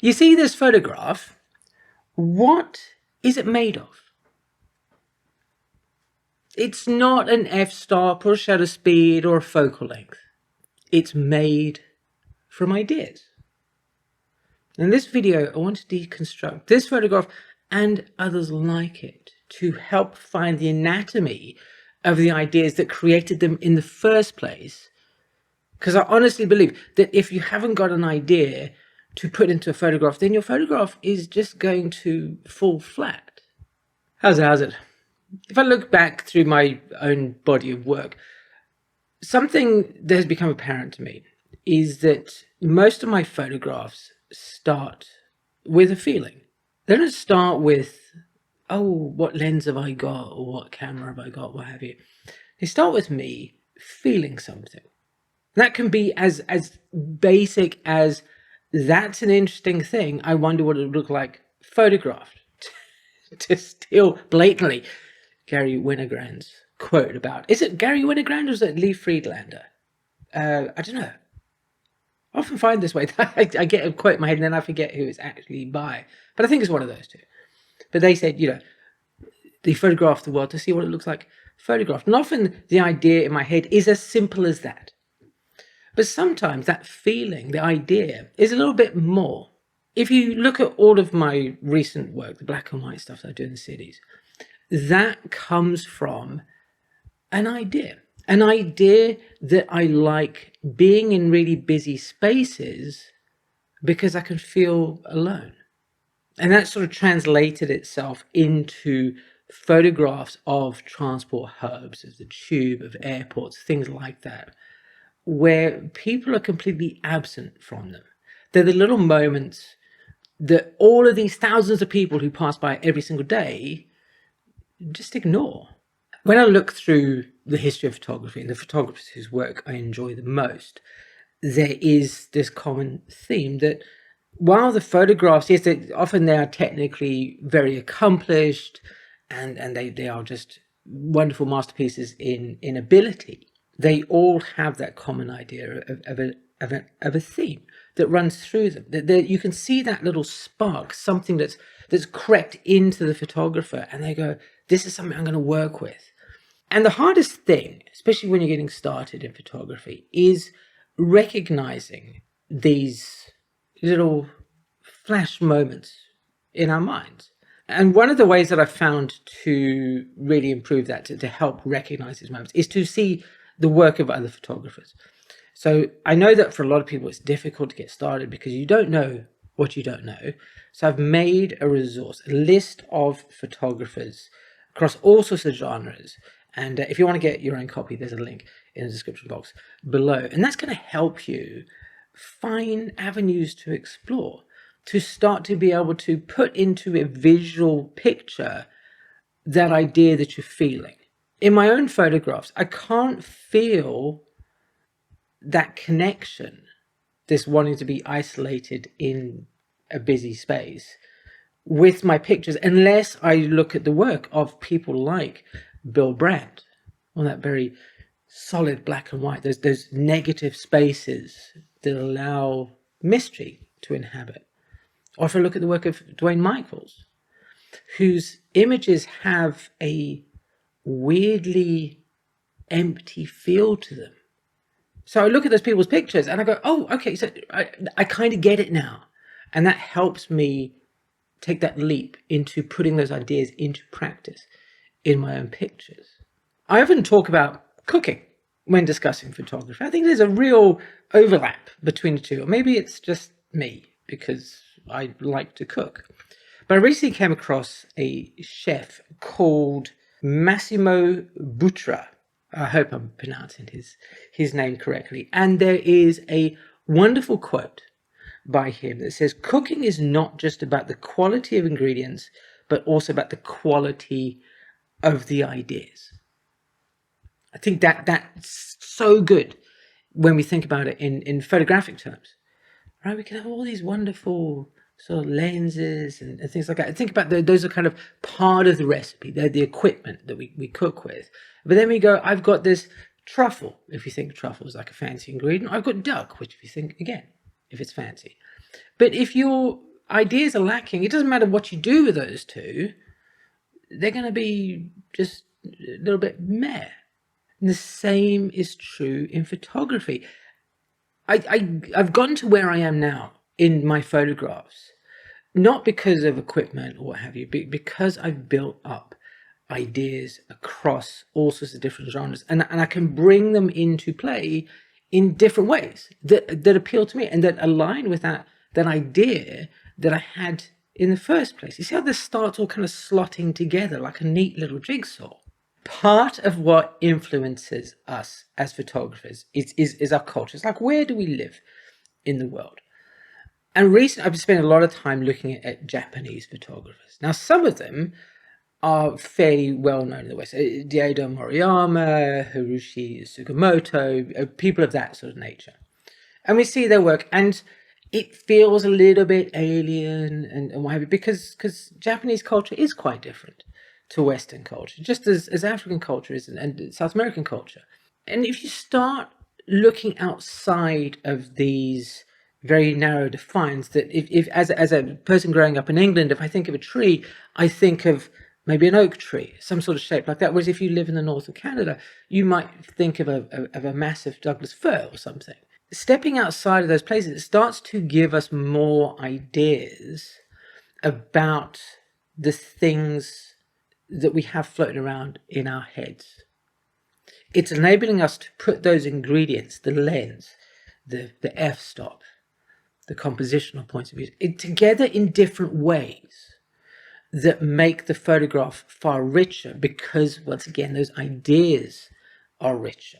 You see this photograph, what is it made of? It's not an f-stop or a shutter speed or a focal length. It's made from ideas. In this video, I want to deconstruct this photograph and others like it to help find the anatomy of the ideas that created them in the first place. Because I honestly believe that if you haven't got an idea to put into a photograph, then your photograph is just going to fall flat. How's it? If I look back through my own body of work, something that has become apparent to me is that most of my photographs start with a feeling. They don't start with, oh, what lens have I got, or what camera have I got, what have you. They start with me feeling something. That can be as basic as, that's an interesting thing, I wonder what it would look like photographed. To steal blatantly Gary Winogrand's quote about, is it Gary Winogrand or is it Lee Friedlander? I don't know. I often find this way. I get a quote in my head and then I forget who it's actually by. But I think it's one of those two. But they said, they photograph the world to see what it looks like photographed. And often the idea in my head is as simple as that. But sometimes that feeling, the idea, is a little bit more. If you look at all of my recent work, the black and white stuff that I do in the cities, that comes from an idea that I like being in really busy spaces because I can feel alone. And that sort of translated itself into photographs of transport hubs, of the tube, of airports, things like that, where people are completely absent from them. They're the little moments that all of these thousands of people who pass by every single day just ignore. When I look through the history of photography and the photographers whose work I enjoy the most, there is this common theme that while the photographs, yes, often they are technically very accomplished and they are just wonderful masterpieces in ability, they all have that common idea of a theme that runs through them. That you can see that little spark, something that's crept into the photographer, and they go, this is something I'm going to work with. And the hardest thing, especially when you're getting started in photography, is recognizing these little flash moments in our minds. And one of the ways that I've found to really improve that, to help recognize these moments, is to see the work of other photographers. So I know that for a lot of people it's difficult to get started because you don't know what you don't know. So I've made a resource, a list of photographers across all sorts of genres. And if you want to get your own copy, there's a link in the description box below. And that's going to help you find avenues to explore, to start to be able to put into a visual picture that idea that you're feeling. In my own photographs, I can't feel that connection, this wanting to be isolated in a busy space, with my pictures, unless I look at the work of people like Bill Brandt, on that very solid black and white, those negative spaces that allow mystery to inhabit. Or if I look at the work of Dwayne Michaels, whose images have a weirdly empty feel to them. So I look at those people's pictures and I go, oh, okay, so I kind of get it now. And that helps me take that leap into putting those ideas into practice in my own pictures. I often talk about cooking when discussing photography. I think there's a real overlap between the two. Or maybe it's just me because I like to cook. But I recently came across a chef called Massimo Bottura. I hope I'm pronouncing his name correctly. And there is a wonderful quote by him that says, cooking is not just about the quality of ingredients, but also about the quality of the ideas. I think that's so good when we think about it in photographic terms, right? We can have all these wonderful sort of lenses and things like that. I think about those are kind of part of the recipe. They're the equipment that we cook with. But then we go, I've got this truffle, if you think truffle is like a fancy ingredient. I've got duck, which if you think, again, if it's fancy. But if you're ideas are lacking, it doesn't matter what you do with those two, they're going to be just a little bit meh. And the same is true in photography. I've gotten to where I am now in my photographs, not because of equipment or what have you, but because I've built up ideas across all sorts of different genres, and I can bring them into play in different ways that appeal to me and that align with that idea that I had in the first place. You see how this starts all kind of slotting together like a neat little jigsaw? Part of what influences us as photographers is our culture. It's like, where do we live in the world? And recently I've spent a lot of time looking at Japanese photographers. Now, some of them are fairly well known in the West. Daido Moriyama, Hiroshi Sugimoto, people of that sort of nature. And we see their work, and it feels a little bit alien and what have you, because Japanese culture is quite different to Western culture, just as African culture is and South American culture. And if you start looking outside of these very narrow defines, that if as a person growing up in England, if I think of a tree, I think of maybe an oak tree, some sort of shape like that. Whereas if you live in the north of Canada, you might think of a massive Douglas fir or something. Stepping outside of those places, it starts to give us more ideas about the things that we have floating around in our heads. It's enabling us to put those ingredients, the lens, the f-stop, the compositional points of view, together in different ways that make the photograph far richer, because once again, those ideas are richer.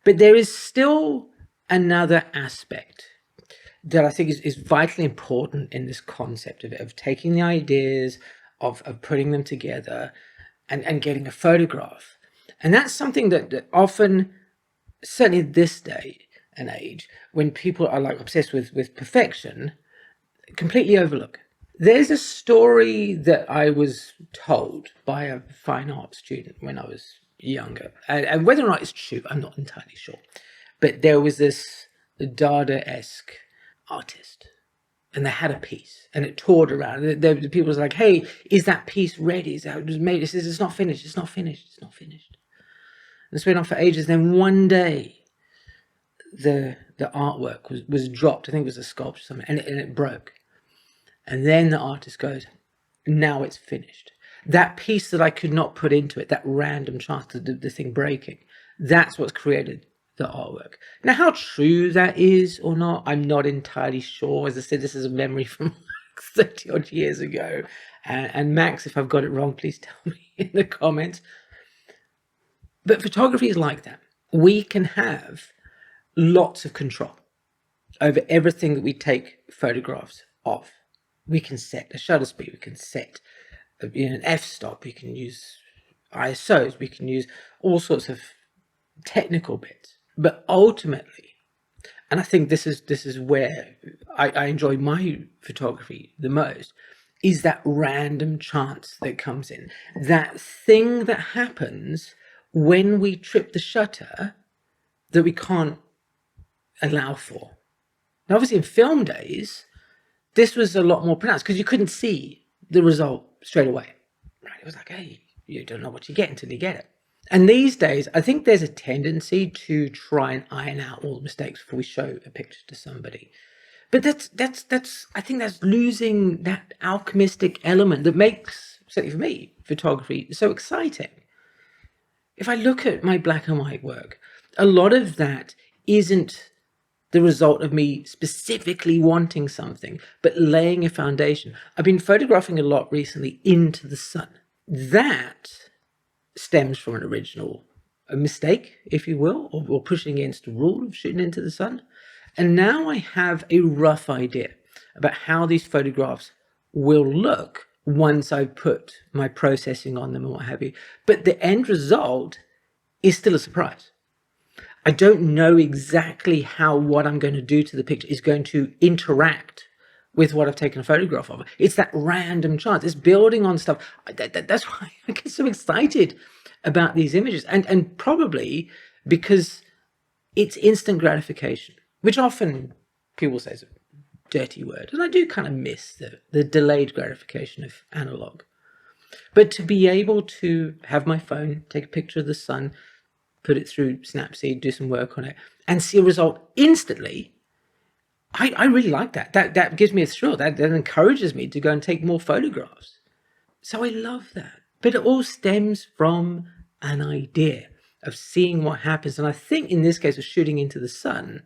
But there is still another aspect that I think is vitally important in this concept of taking the ideas, of putting them together and getting a photograph. And that's something that often, certainly this day and age, when people are like obsessed with perfection, completely overlook. There's a story that I was told by a fine art student when I was younger, and whether or not it's true, I'm not entirely sure. But there was this Dada-esque artist, and they had a piece, and it toured around. The people was like, "Hey, is that piece ready? Is that it was made?" It says, "It's not finished. It's not finished. It's not finished." And this went on for ages. Then one day, the artwork was dropped. I think it was a sculpture or something, and it broke. And then the artist goes, "Now it's finished." That piece that I could not put into it, that random chance, the thing breaking, that's what's created the artwork. Now, how true that is or not, I'm not entirely sure. As I said, this is a memory from 30 odd years ago. And Max, if I've got it wrong, please tell me in the comments. But photography is like that. We can have lots of control over everything that we take photographs of. We can set a shutter speed, we can set an f-stop, we can use ISOs, we can use all sorts of technical bits. But ultimately, and I think this is where I enjoy my photography the most, is that random chance that comes in. That thing that happens when we trip the shutter that we can't allow for. Now, obviously in film days, this was a lot more pronounced because you couldn't see the result straight away. Right? It was like, hey, you don't know what you get until you get it. And these days, I think there's a tendency to try and iron out all the mistakes before we show a picture to somebody. But that's I think that's losing that alchemistic element that makes, certainly for me, photography so exciting. If I look at my black and white work, a lot of that isn't the result of me specifically wanting something, but laying a foundation. I've been photographing a lot recently into the sun. That stems from an original mistake, if you will, or pushing against the rule of shooting into the sun. And now I have a rough idea about how these photographs will look once I put my processing on them and what have you. But the end result is still a surprise. I don't know exactly how what I'm going to do to the picture is going to interact with what I've taken a photograph of. It's that random chance. It's building on stuff. That's why I get so excited about these images. And probably because it's instant gratification, which often people say is a dirty word. And I do kind of miss the delayed gratification of analog. But to be able to have my phone, take a picture of the sun, put it through Snapseed, do some work on it, and see a result instantly, I really like that. That gives me a thrill. That encourages me to go and take more photographs. So I love that. But it all stems from an idea of seeing what happens. And I think in this case of shooting into the sun,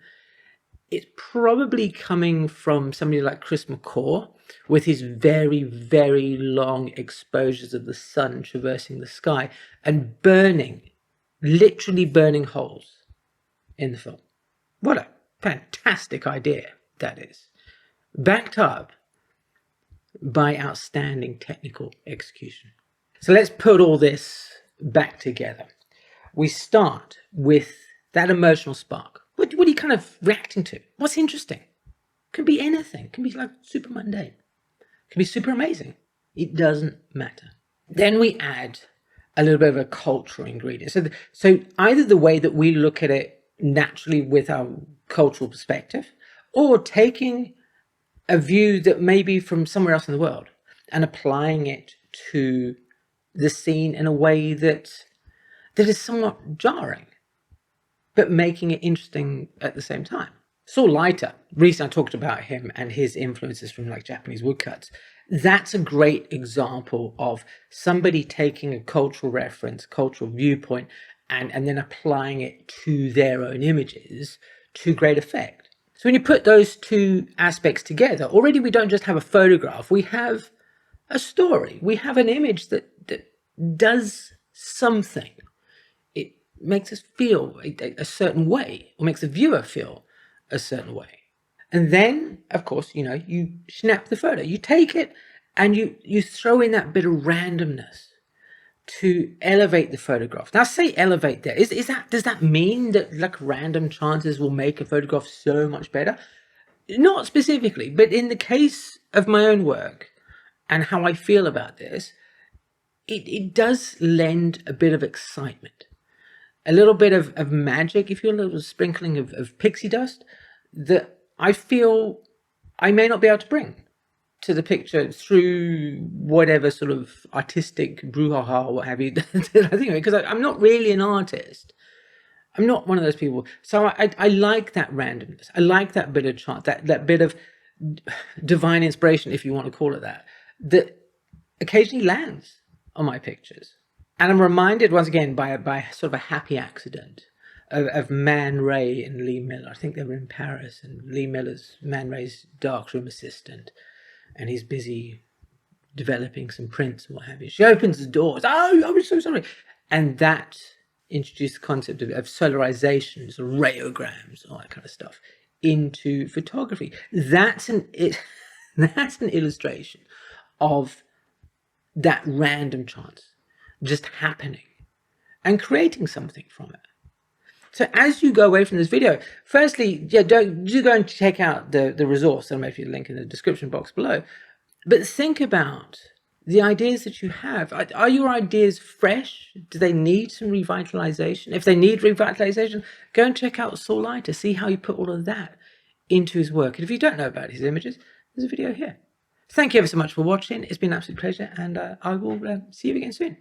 it's probably coming from somebody like Chris McCaw with his very, very long exposures of the sun traversing the sky and literally burning holes in the film. What a fantastic idea that is. Backed up by outstanding technical execution. So let's put all this back together. We start with that emotional spark. What are you kind of reacting to? What's interesting? Could be anything. Can be like super mundane. Can be super amazing. It doesn't matter. Then we add a little bit of a cultural ingredient. So either the way that we look at it naturally with our cultural perspective, or taking a view that may be from somewhere else in the world and applying it to the scene in a way that is somewhat jarring, but making it interesting at the same time. Saul Leiter, recently I talked about him and his influences from like Japanese woodcuts. That's a great example of somebody taking a cultural reference, cultural viewpoint, and then applying it to their own images to great effect. So when you put those two aspects together, already we don't just have a photograph, we have a story. We have an image that does something. It makes us feel a certain way, or makes the viewer feel a certain way. And then, of course, you snap the photo. You take it and you throw in that bit of randomness to elevate the photograph. Now, I say elevate there. Does that mean that like random chances will make a photograph so much better? Not specifically, but in the case of my own work and how I feel about this, it does lend a bit of excitement, a little bit of magic, if you will, a little sprinkling of pixie dust that I feel I may not be able to bring to the picture through whatever sort of artistic brouhaha or what have you that I think of it, because I'm not really an artist. I'm not one of those people. So I like that randomness. I like that bit of chance, that bit of divine inspiration, if you want to call it that occasionally lands on my pictures. And I'm reminded once again by sort of a happy accident of Man Ray and Lee Miller. I think they were in Paris, and Lee Miller's Man Ray's darkroom assistant, and he's busy developing some prints and what have you. She opens the doors. Oh, I'm so sorry. And that introduced the concept of solarizations, or rayograms, all that kind of stuff into photography. That's an illustration of that random chance just happening and creating something from it. So as you go away from this video, firstly, do go and check out the resource. I'll make you a link in the description box below. But think about the ideas that you have. Are your ideas fresh? Do they need some revitalization? If they need revitalization, go and check out Saul Leiter, see how he put all of that into his work. And if you don't know about his images, there's a video here. Thank you ever so much for watching. It's been an absolute pleasure, and I will see you again soon.